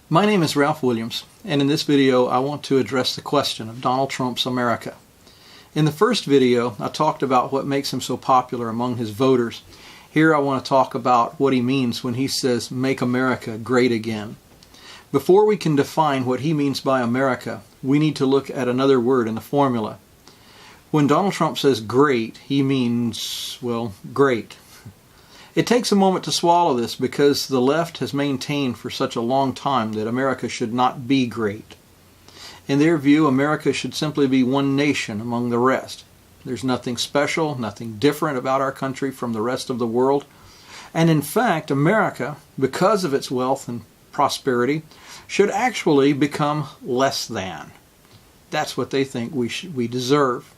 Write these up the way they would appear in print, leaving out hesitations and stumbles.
My name is Ralph Williams, and in this video I want to address the question of Donald Trump's America. In the first video I talked about what makes him so popular among his voters. Here I want to talk about what he means when he says, "Make America Great Again." Before we can define what he means by America, we need to look at another word in the formula. When Donald Trump says great, he means, well, great. It takes a moment to swallow this because the left has maintained for such a long time that America should not be great. In their view, America should simply be one nation among the rest. There's nothing special, nothing different about our country from the rest of the world. And in fact, America, because of its wealth and prosperity, should actually become less than. That's what they think we deserve.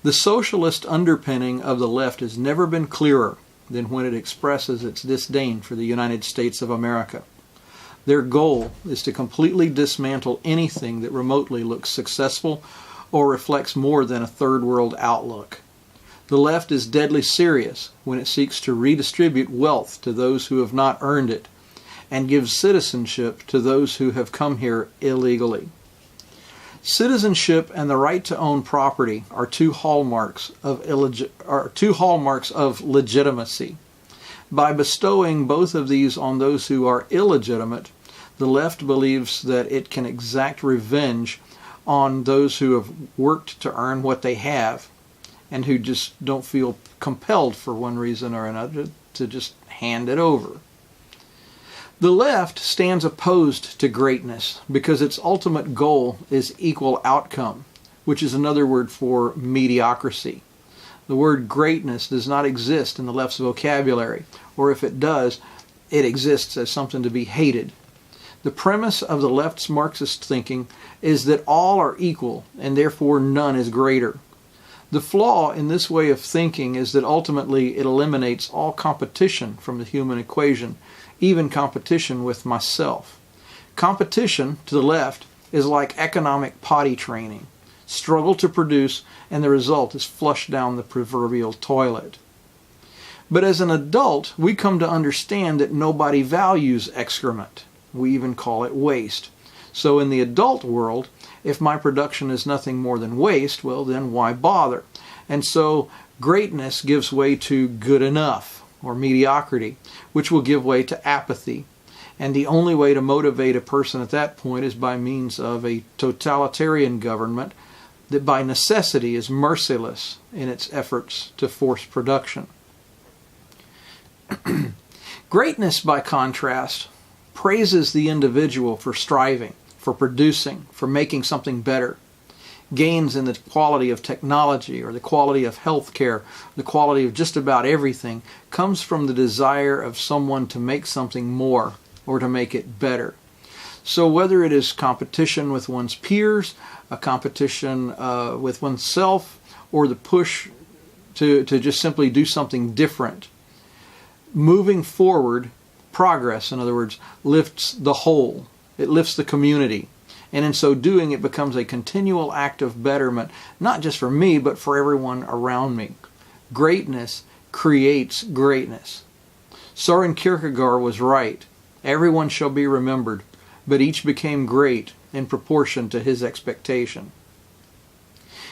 The socialist underpinning of the left has never been clearer than when it expresses its disdain for the United States of America. Their goal is to completely dismantle anything that remotely looks successful or reflects more than a third world outlook. The left is deadly serious when it seeks to redistribute wealth to those who have not earned it and gives citizenship to those who have come here illegally. Citizenship and the right to own property are two hallmarks of legitimacy. By bestowing both of these on those who are illegitimate, the left believes that it can exact revenge on those who have worked to earn what they have and who just don't feel compelled for one reason or another to just hand it over. The left stands opposed to greatness because its ultimate goal is equal outcome, which is another word for mediocrity. The word greatness does not exist in the left's vocabulary, or if it does, it exists as something to be hated. The premise of the left's Marxist thinking is that all are equal and therefore none is greater. The flaw in this way of thinking is that ultimately it eliminates all competition from the human equation, even competition with myself. Competition, to the left, is like economic potty training. Struggle to produce, and the result is flushed down the proverbial toilet. But as an adult, we come to understand that nobody values excrement. We even call it waste. So in the adult world, if my production is nothing more than waste, well then why bother? And so greatness gives way to good enough, or mediocrity, which will give way to apathy. And the only way to motivate a person at that point is by means of a totalitarian government that by necessity is merciless in its efforts to force production. Greatness, by contrast, praises the individual for striving, for producing, for making something better. Gains in the quality of technology or the quality of health care, the quality of just about everything, comes from the desire of someone to make something more or to make it better. So whether it is competition with one's peers, a competition with oneself, or the push to just simply do something different, moving forward, progress, in other words, lifts the whole. It lifts the community. And in so doing, it becomes a continual act of betterment, not just for me, but for everyone around me. Greatness creates greatness. Soren Kierkegaard was right. Everyone shall be remembered, but each became great in proportion to his expectation.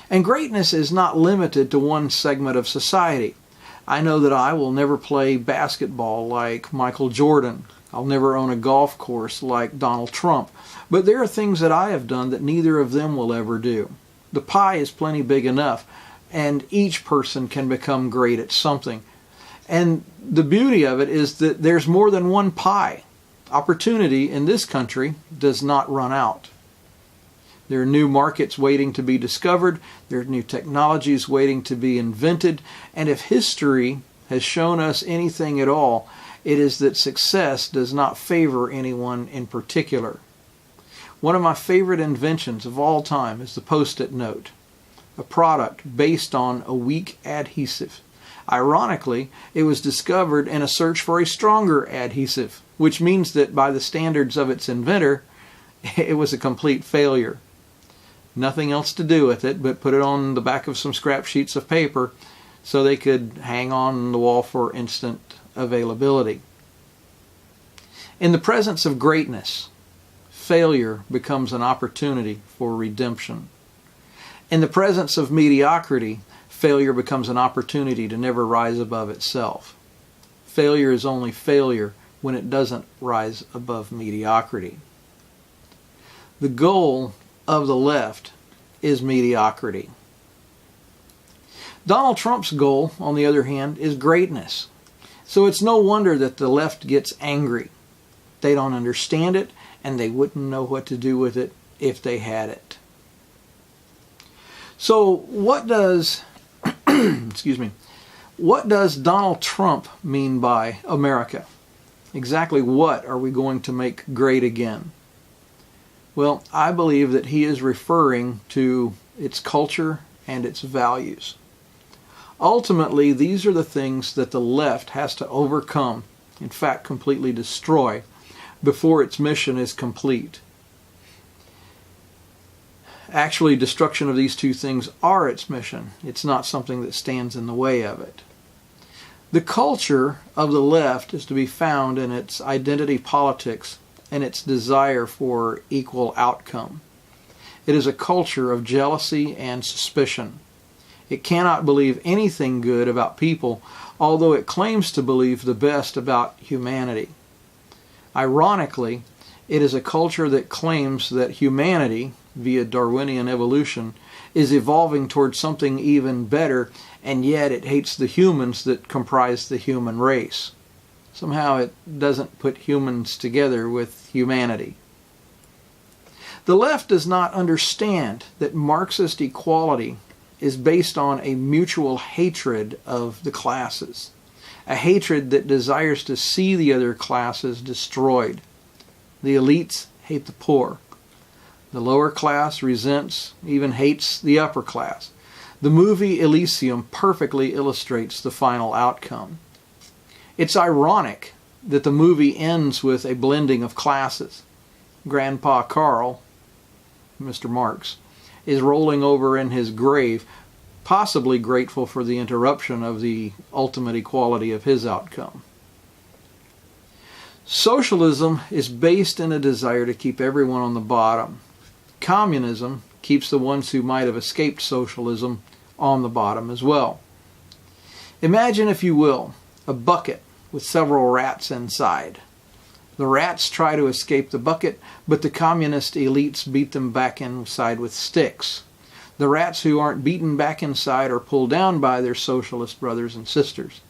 And greatness is not limited to one segment of society. I know that I will never play basketball like Michael Jordan. I'll never own a golf course like Donald Trump. But there are things that I have done that neither of them will ever do. The pie is plenty big enough, and each person can become great at something. And the beauty of it is that there's more than one pie. Opportunity in this country does not run out. There are new markets waiting to be discovered. There are new technologies waiting to be invented. And if history has shown us anything at all, it is that success does not favor anyone in particular. One of my favorite inventions of all time is the Post-it note, a product based on a weak adhesive. Ironically, it was discovered in a search for a stronger adhesive, which means that by the standards of its inventor, it was a complete failure. Nothing else to do with it but put it on the back of some scrap sheets of paper so they could hang on the wall for instant availability. In the presence of greatness, failure becomes an opportunity for redemption. In the presence of mediocrity, failure becomes an opportunity to never rise above itself. Failure is only failure when it doesn't rise above mediocrity. The goal of the left is mediocrity. Donald Trump's goal, on the other hand, is greatness. So it's no wonder that the left gets angry. They don't understand it, and they wouldn't know what to do with it if they had it. So what does, what does Donald Trump mean by America? Exactly what are we going to make great again? Well, I believe that he is referring to its culture and its values. Ultimately, these are the things that the left has to overcome, in fact, completely destroy, before its mission is complete. Actually, destruction of these two things are its mission. It's not something that stands in the way of it. The culture of the left is to be found in its identity politics and its desire for equal outcome. It is a culture of jealousy and suspicion. It cannot believe anything good about people, although it claims to believe the best about humanity. Ironically, it is a culture that claims that humanity, via Darwinian evolution, is evolving towards something even better, and yet it hates the humans that comprise the human race. Somehow it doesn't put humans together with humanity. The left does not understand that Marxist equality is based on a mutual hatred of the classes, a hatred that desires to see the other classes destroyed. The elites hate the poor. The lower class resents, even hates the upper class. The movie Elysium perfectly illustrates the final outcome. It's ironic that the movie ends with a blending of classes. Grandpa Carl, Mr. Marx, is rolling over in his grave, possibly grateful for the interruption of the ultimate equality of his outcome. Socialism is based in a desire to keep everyone on the bottom. Communism keeps the ones who might have escaped socialism on the bottom as well. Imagine, if you will, a bucket with several rats inside. The rats try to escape the bucket, but the communist elites beat them back inside with sticks. The rats who aren't beaten back inside are pulled down by their socialist brothers and sisters.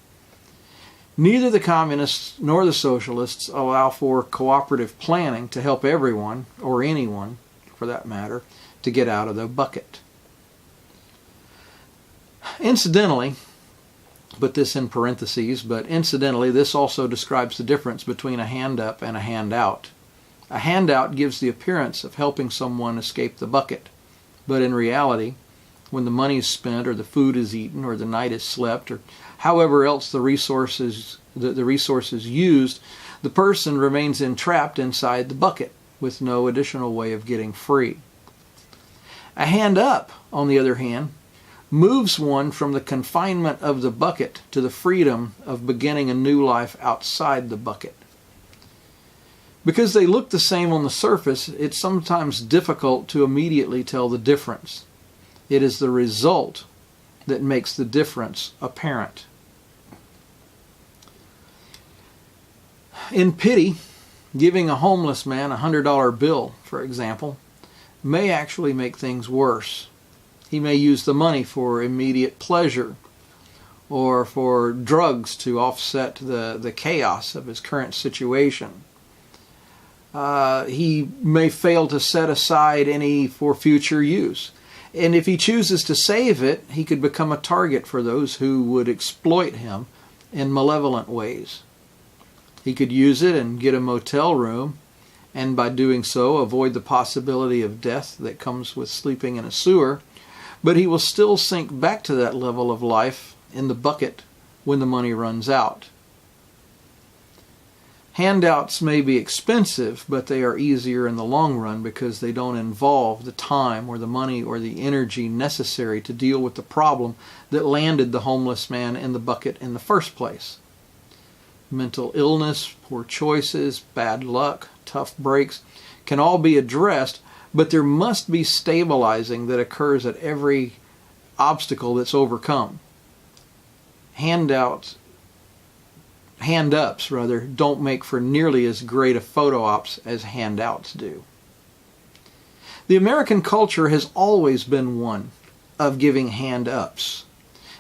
Neither the communists nor the socialists allow for cooperative planning to help everyone, or anyone for that matter, to get out of the bucket. Incidentally, put this in parentheses, but incidentally, this also describes the difference between a hand up and a handout. A handout gives the appearance of helping someone escape the bucket, but in reality, when the money is spent, or the food is eaten, or the night is slept, or however else the resources used, the person remains entrapped inside the bucket with no additional way of getting free. A hand up, on the other hand, moves one from the confinement of the bucket to the freedom of beginning a new life outside the bucket. Because they look the same on the surface, it's sometimes difficult to immediately tell the difference. It is the result that makes the difference apparent. In pity, giving a homeless man a $100 bill, for example, may actually make things worse. He may use the money for immediate pleasure or for drugs to offset the chaos of his current situation. He may fail to set aside any for future use. And if he chooses to save it, he could become a target for those who would exploit him in malevolent ways. He could use it and get a motel room, and by doing so avoid the possibility of death that comes with sleeping in a sewer, but he will still sink back to that level of life in the bucket when the money runs out. Handouts may be expensive, but they are easier in the long run because they don't involve the time or the money or the energy necessary to deal with the problem that landed the homeless man in the bucket in the first place. Mental illness, poor choices, bad luck, tough breaks can all be addressed, but there must be stabilizing that occurs at every obstacle that's overcome. Hand-ups don't make for nearly as great a photo ops as handouts do. The American culture has always been one of giving hand-ups.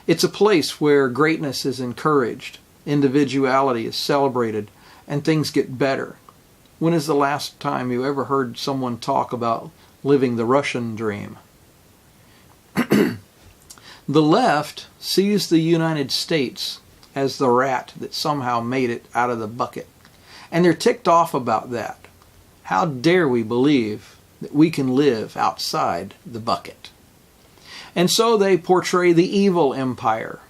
It's a place where greatness is encouraged, individuality is celebrated, and things get better. When is the last time you ever heard someone talk about living the Russian dream? The left sees the United States as the rat that somehow made it out of the bucket. And they're ticked off about that. How dare we believe that we can live outside the bucket? And so they portray the evil empire,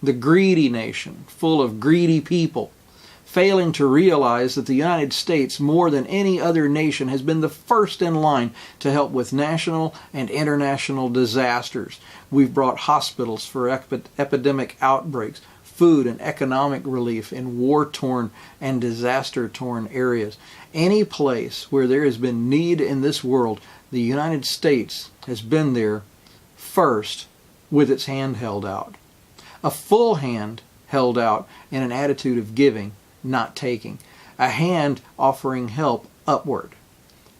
the greedy nation, full of greedy people, failing to realize that the United States, more than any other nation, has been the first in line to help with national and international disasters. We've brought hospitals for epidemic outbreaks, food and economic relief in war-torn and disaster-torn areas. Any place where there has been need in this world, the United States has been there first with its hand held out. A full hand held out in an attitude of giving, not taking. A hand offering help upward.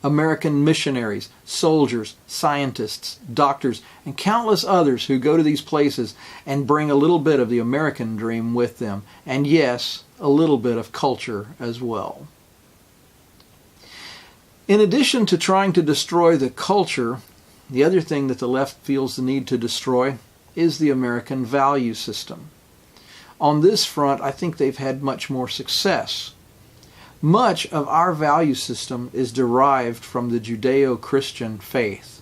American missionaries, soldiers, scientists, doctors, and countless others who go to these places and bring a little bit of the American dream with them. And yes, a little bit of culture as well. In addition to trying to destroy the culture, the other thing that the left feels the need to destroy is the American value system. On this front, I think they've had much more success. Much of our value system is derived from the Judeo-Christian faith.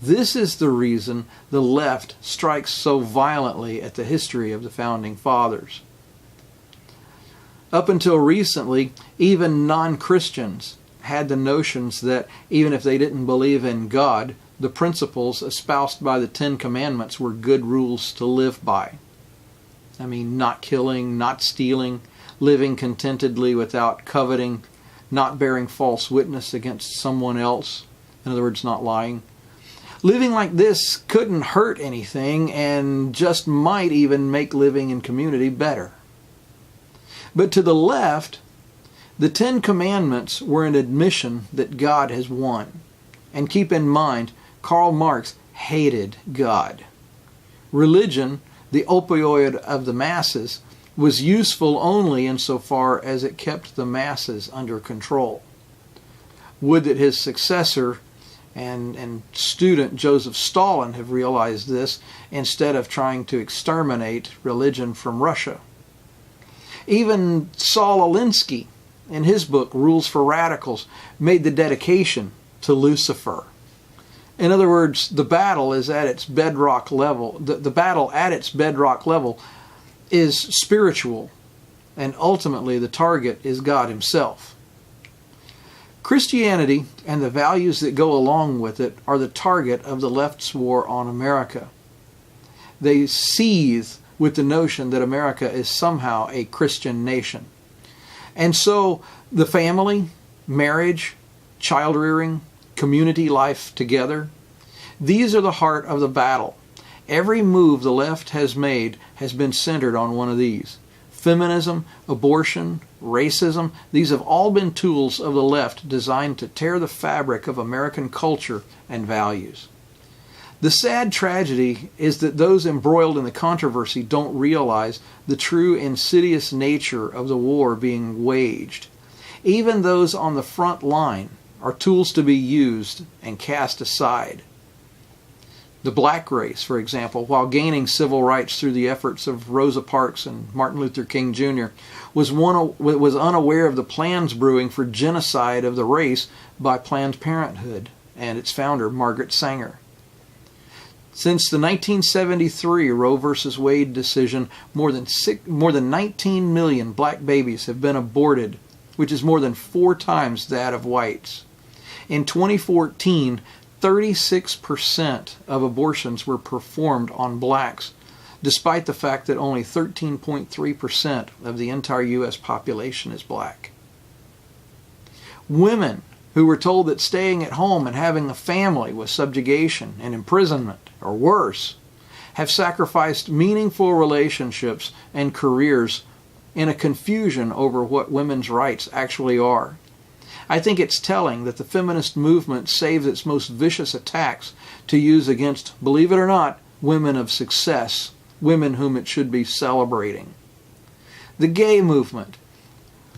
This is the reason the left strikes so violently at the history of the Founding Fathers. Up until recently, even non-Christians had the notions that even if they didn't believe in God, the principles espoused by the Ten Commandments were good rules to live by. I mean, not killing, not stealing, living contentedly without coveting, not bearing false witness against someone else. In other words, not lying. Living like this couldn't hurt anything and just might even make living in community better. But to the left, the Ten Commandments were an admission that God has won. And keep in mind, Karl Marx hated God. Religion, the opioid of the masses, was useful only insofar as it kept the masses under control. Would that his successor and student Joseph Stalin have realized this instead of trying to exterminate religion from Russia. Even Saul Alinsky, in his book Rules for Radicals, made the dedication to Lucifer. In other words, the battle is at its bedrock level. The battle at its bedrock level is spiritual, and ultimately the target is God Himself. Christianity and the values that go along with it are the target of the left's war on America. They seethe with the notion that America is somehow a Christian nation. And so the family, marriage, child rearing, community life together, these are the heart of the battle. Every move the left has made has been centered on one of these. Feminism, abortion, racism, these have all been tools of the left designed to tear the fabric of American culture and values. The sad tragedy is that those embroiled in the controversy don't realize the true insidious nature of the war being waged. Even those on the front line are tools to be used and cast aside. The black race, for example, while gaining civil rights through the efforts of Rosa Parks and Martin Luther King Jr., was unaware of the plans brewing for genocide of the race by Planned Parenthood and its founder, Margaret Sanger. Since the 1973 Roe v. Wade decision, more than 19 million black babies have been aborted, which is more than 4 times that of whites. In 2014, 36% of abortions were performed on blacks, despite the fact that only 13.3% of the entire U.S. population is black. Women who were told that staying at home and having a family was subjugation and imprisonment, or worse, have sacrificed meaningful relationships and careers in a confusion over what women's rights actually are. I think it's telling that the feminist movement saves its most vicious attacks to use against, believe it or not, women of success, women whom it should be celebrating. The gay movement,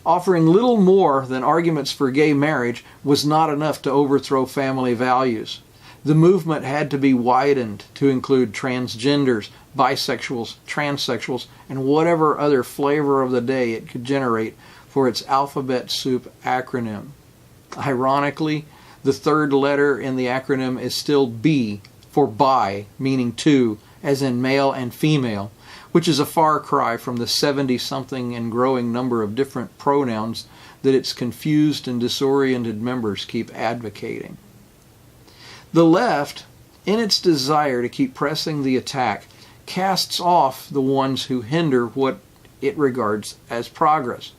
offering little more than arguments for gay marriage, was not enough to overthrow family values. The movement had to be widened to include transgenders, bisexuals, transsexuals, and whatever other flavor of the day it could generate for its alphabet soup acronym. Ironically, the third letter in the acronym is still B for bi, meaning two, as in male and female, which is a far cry from the 70-something and growing number of different pronouns that its confused and disoriented members keep advocating. The left, in its desire to keep pressing the attack, casts off the ones who hinder what it regards as progress.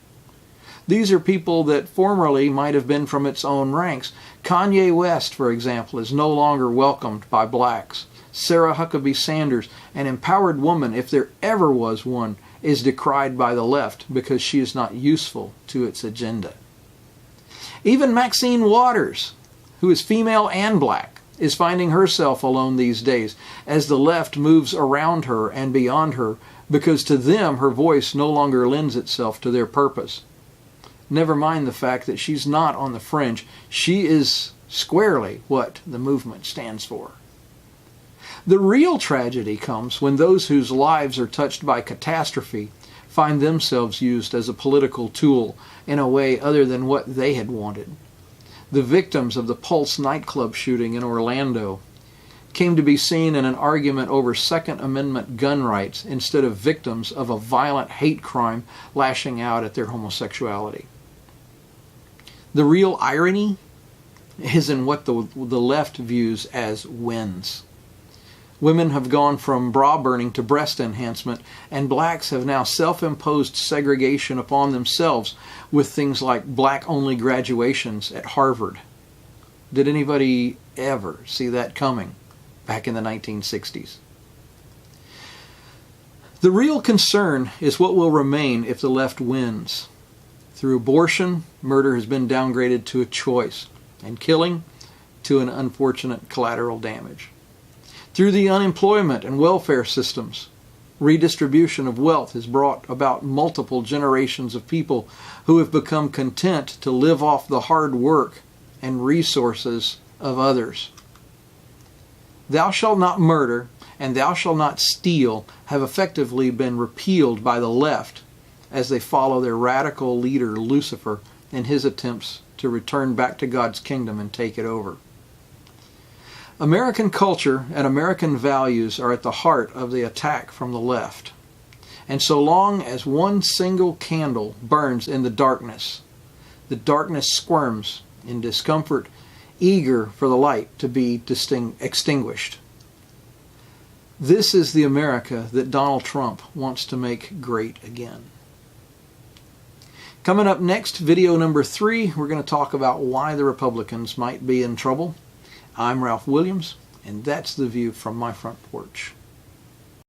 These are people that formerly might have been from its own ranks. Kanye West, for example, is no longer welcomed by blacks. Sarah Huckabee Sanders, an empowered woman, if there ever was one, is decried by the left because she is not useful to its agenda. Even Maxine Waters, who is female and black, is finding herself alone these days as the left moves around her and beyond her because to them her voice no longer lends itself to their purpose. Never mind the fact that she's not on the fringe. She is squarely what the movement stands for. The real tragedy comes when those whose lives are touched by catastrophe find themselves used as a political tool in a way other than what they had wanted. The victims of the Pulse nightclub shooting in Orlando came to be seen in an argument over Second Amendment gun rights instead of victims of a violent hate crime lashing out at their homosexuality. The real irony is in what the left views as wins. Women have gone from bra burning to breast enhancement, and blacks have now self-imposed segregation upon themselves with things like black-only graduations at Harvard. Did anybody ever see that coming back in the 1960s? The real concern is what will remain if the left wins. Through abortion, murder has been downgraded to a choice, and killing to an unfortunate collateral damage. Through the unemployment and welfare systems, redistribution of wealth has brought about multiple generations of people who have become content to live off the hard work and resources of others. Thou shalt not murder and thou shalt not steal have effectively been repealed by the left as they follow their radical leader Lucifer in his attempts to return back to God's kingdom and take it over. American culture and American values are at the heart of the attack from the left. And so long as one single candle burns in the darkness squirms in discomfort, eager for the light to be extinguished. This is the America that Donald Trump wants to make great again. Coming up next, video number 3, we're going to talk about why the Republicans might be in trouble. I'm Ralph Williams, and that's the view from my front porch.